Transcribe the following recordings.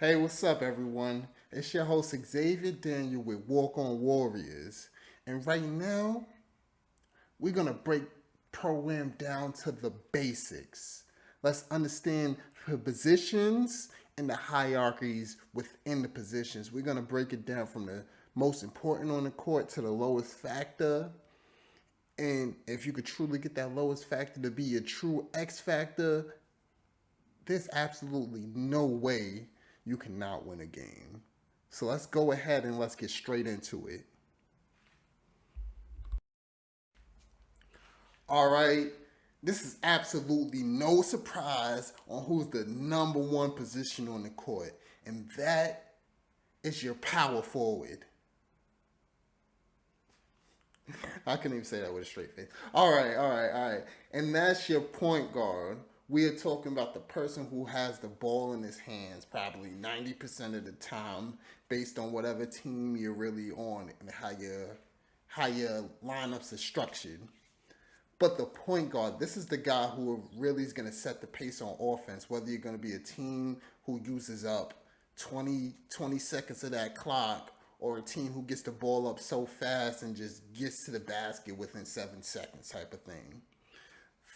Hey, what's up, everyone? It's your host Xavier Daniel with Walk On Warriors. And right now, we're going to break program down to the basics. Let's understand the positions and the hierarchies within the positions. We're going to break it down from the most important on the court to the lowest factor. And if you could truly get that lowest factor to be a true X factor, there's absolutely no way you cannot win a game. So let's go ahead and let's get straight into it. All right. This is absolutely no surprise on who's the number one position on the court, and that is your power forward. I couldn't even say that with a straight face. All right. And that's your point guard. We are talking about the person who has the ball in his hands probably 90% of the time based on whatever team you're really on and how your lineups are structured. But the point guard, this is the guy who really is going to set the pace on offense, whether you're going to be a team who uses up 20 seconds of that clock or a team who gets the ball up so fast and just gets to the basket within 7 seconds type of thing.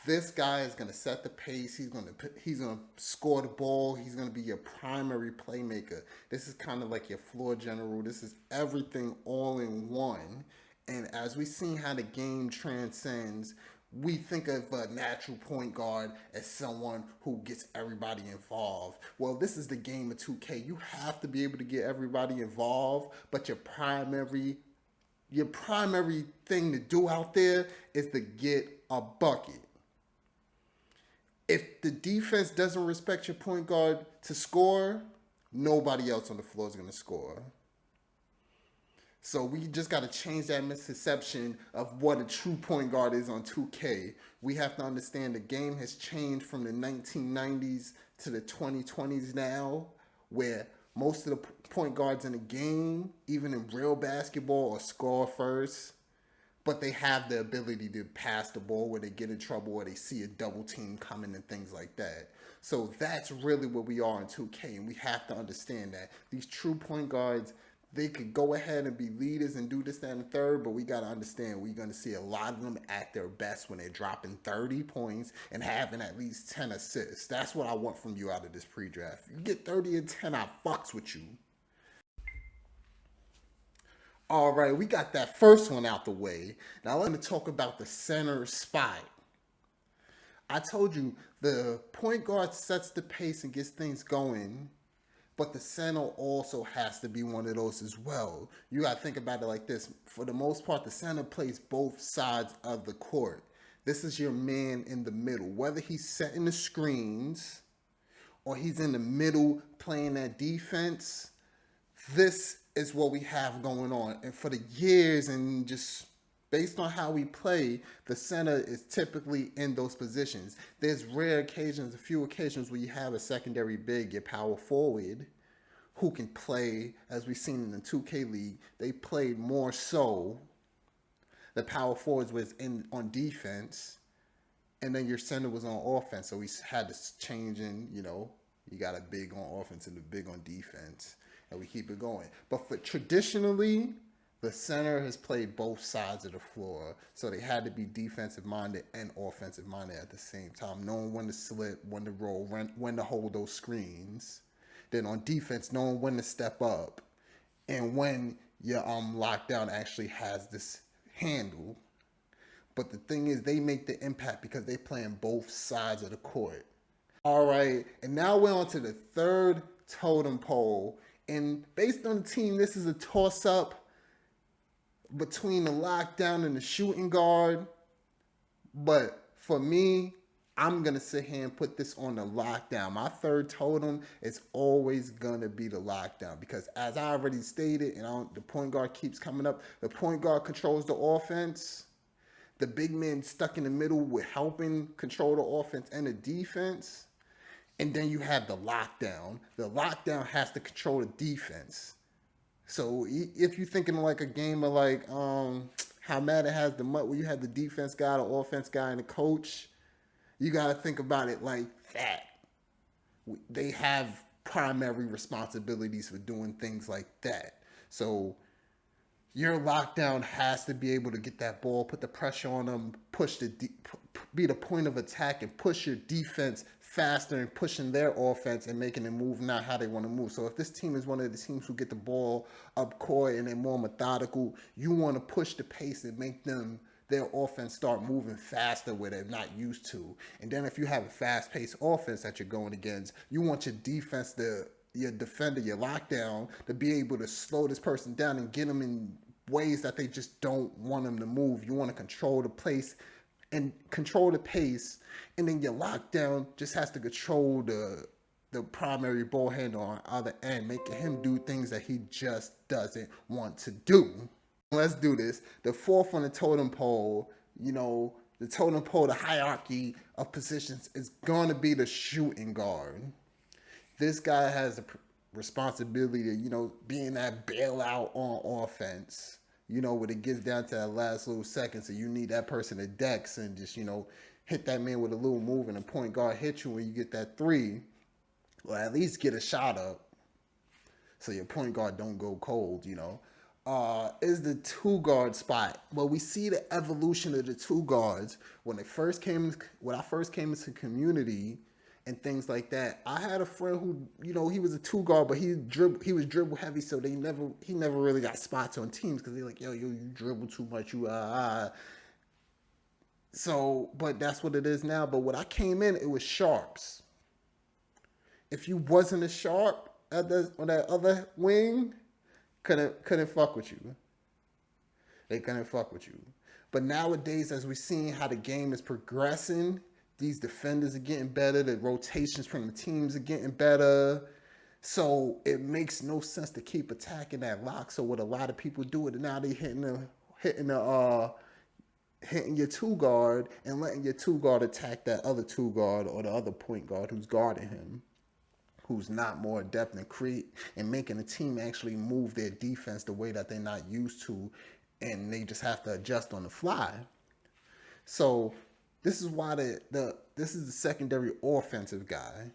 This guy is going to set the pace. He's going to score the ball. He's going to be your primary playmaker. This is kind of like your floor general. This is everything all in one. And as we've seen how the game transcends, we think of a natural point guard as someone who gets everybody involved. Well, this is the game of 2K. You have to be able to get everybody involved, but your primary thing to do out there is to get a bucket. If the defense doesn't respect your point guard to score, nobody else on the floor is going to score. So we just got to change that misconception of what a true point guard is on 2K. We have to understand the game has changed from the 1990s to the 2020s now, where most of the point guards in the game, even in real basketball, are score first, but they have the ability to pass the ball where they get in trouble or they see a double team coming and things like that. So that's really what we are in 2K, and we have to understand that these true point guards, they could go ahead and be leaders and do this, that, and the third, but we got to understand we're going to see a lot of them at their best when they're dropping 30 points and having at least 10 assists. That's what I want from you out of this pre-draft. You get 30 and 10, I fucks with you. All right, we got that first one out the way. Now let me talk about the center spot. I told you the point guard sets the pace and gets things going, but the center also has to be one of those as well. You got to think about it like this. For the most part, the center plays both sides of the court. This is your man in the middle. Whether he's setting the screens or he's in the middle playing that defense, this is what we have going on. And for the years and just based on how we play, the center is typically in those positions. There's rare occasions, a few occasions where you have a secondary big, your power forward, who can play, as we've seen in the 2K League, they played more so. The power forwards was in on defense, and then your center was on offense. So we had to change you got a big on offense and a big on defense, and we keep it going. But for traditionally, the center has played both sides of the floor, so they had to be defensive minded and offensive minded at the same time, knowing when to slip, when to roll, when to hold those screens. Then on defense, knowing when to step up, and when your lockdown actually has this handle. But the thing is, they make the impact because they play on both sides of the court. All right, and now we're on to the third totem pole. And based on the team, this is a toss up between the lockdown and the shooting guard. But for me, I'm going to sit here and put this on the lockdown. My third totem is always going to be the lockdown because, as I already stated, the point guard keeps coming up. The point guard controls the offense. The big man stuck in the middle with helping control the offense and the defense. And then you have the lockdown. The lockdown has to control the defense. So if you're thinking like a game of like how Madden has the where you have the defense guy, the offense guy, and the coach, you got to think about it like that. They have primary responsibilities for doing things like that. So your lockdown has to be able to get that ball, put the pressure on them, be the point of attack, and push your defense faster and pushing their offense and making them move not how they want to move. So if this team is one of the teams who get the ball up court and they're more methodical, you want to push the pace and make them their offense start moving faster where they're not used to. And then if you have a fast-paced offense that you're going against, you want your defense to your defender, your lockdown, to be able to slow this person down and get them in ways that they just don't want them to move. You want to control the pace, and then your lockdown just has to control the primary ball handler on the other end, making him do things that he just doesn't want to do. Let's do this. The fourth on the totem pole, the totem pole, the hierarchy of positions is going to be the shooting guard. This guy has a responsibility to, being that bailout on offense, when it gets down to that last little second. So you need that person to dex and just, hit that man with a little move, and the point guard hit you when you get that three, or at least get a shot up so your point guard don't go cold, is the two guard spot. Well, we see the evolution of the two guards when I first came into community and things like that. I had a friend who, he was a two guard, but he was dribble heavy, so he never really got spots on teams because they're like, yo, you dribble too much, So, but that's what it is now. But when I came in, it was sharps. If you wasn't a sharp on that other wing, couldn't fuck with you. They couldn't fuck with you. But nowadays, as we're seeing how the game is progressing, these defenders are getting better. The rotations from the teams are getting better. So it makes no sense to keep attacking that lock. So what a lot of people do it, now they hitting your two guard and letting your two guard attack that other two guard or the other point guard who's guarding him, who's not more adept and create and making the team actually move their defense the way that they're not used to, and they just have to adjust on the fly. So this is why this is the secondary offensive guy.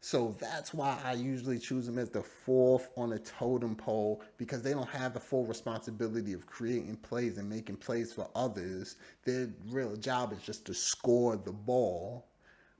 So that's why I usually choose them as the fourth on the totem pole, because they don't have the full responsibility of creating plays and making plays for others. Their real job is just to score the ball.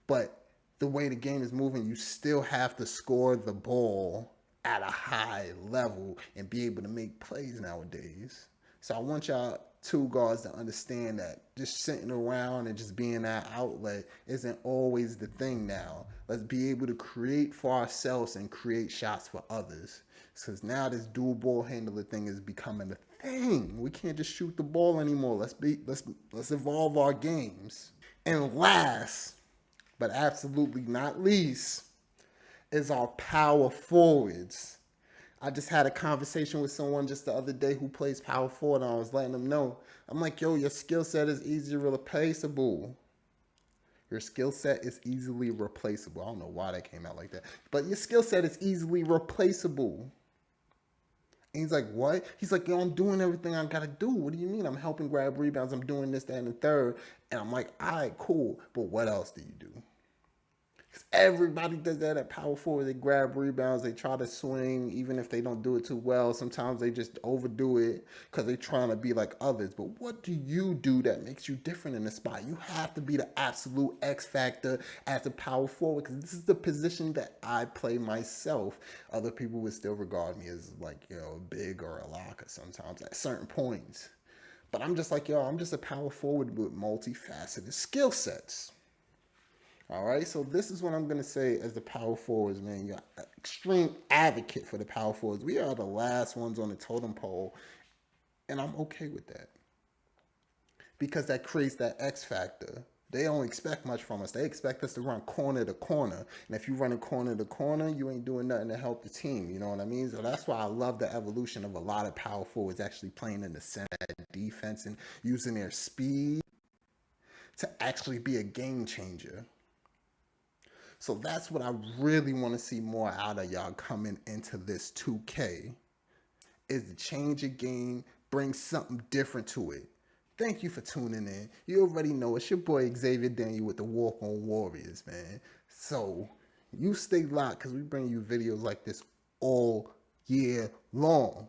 But the way the game is moving, you still have to score the ball at a high level and be able to make plays nowadays. So I want y'all two guards to understand that just sitting around and just being that outlet isn't always the thing now. Let's be able to create for ourselves and create shots for others. Because now this dual ball handler thing is becoming a thing. We can't just shoot the ball anymore. Let's evolve our games. And last, but absolutely not least, is our power forwards. I just had a conversation with someone just the other day who plays power forward, and I was letting them know. I'm like, yo, your skill set is easily replaceable. Your skill set is easily replaceable. I don't know why that came out like that. But your skill set is easily replaceable. And he's like, what? He's like, yo, I'm doing everything I gotta do. What do you mean? I'm helping grab rebounds. I'm doing this, that, and the third. And I'm like, all right, cool. But what else do you do? Because everybody does that at power forward. They grab rebounds. They try to swing, even if they don't do it too well. Sometimes they just overdo it because they're trying to be like others. But what do you do that makes you different in the spot? You have to be the absolute X factor as a power forward, because this is the position that I play myself. Other people would still regard me as like, big or a locker sometimes at certain points. But I'm just like, I'm just a power forward with multifaceted skill sets. All right, so this is what I'm going to say as the power forwards, man. You're an extreme advocate for the power forwards. We are the last ones on the totem pole, and I'm okay with that because that creates that X factor. They don't expect much from us. They expect us to run corner to corner. And if you run a corner to corner, you ain't doing nothing to help the team. You know what I mean? So that's why I love the evolution of a lot of power forwards actually playing in the center defense and using their speed to actually be a game changer. So that's what I really want to see more out of y'all coming into this 2K, is to change your game, bring something different to it. Thank you for tuning in. You already know it's your boy Xavier Daniel with the Walk on Warriors, man. So You stay locked because we bring you videos like this all year long.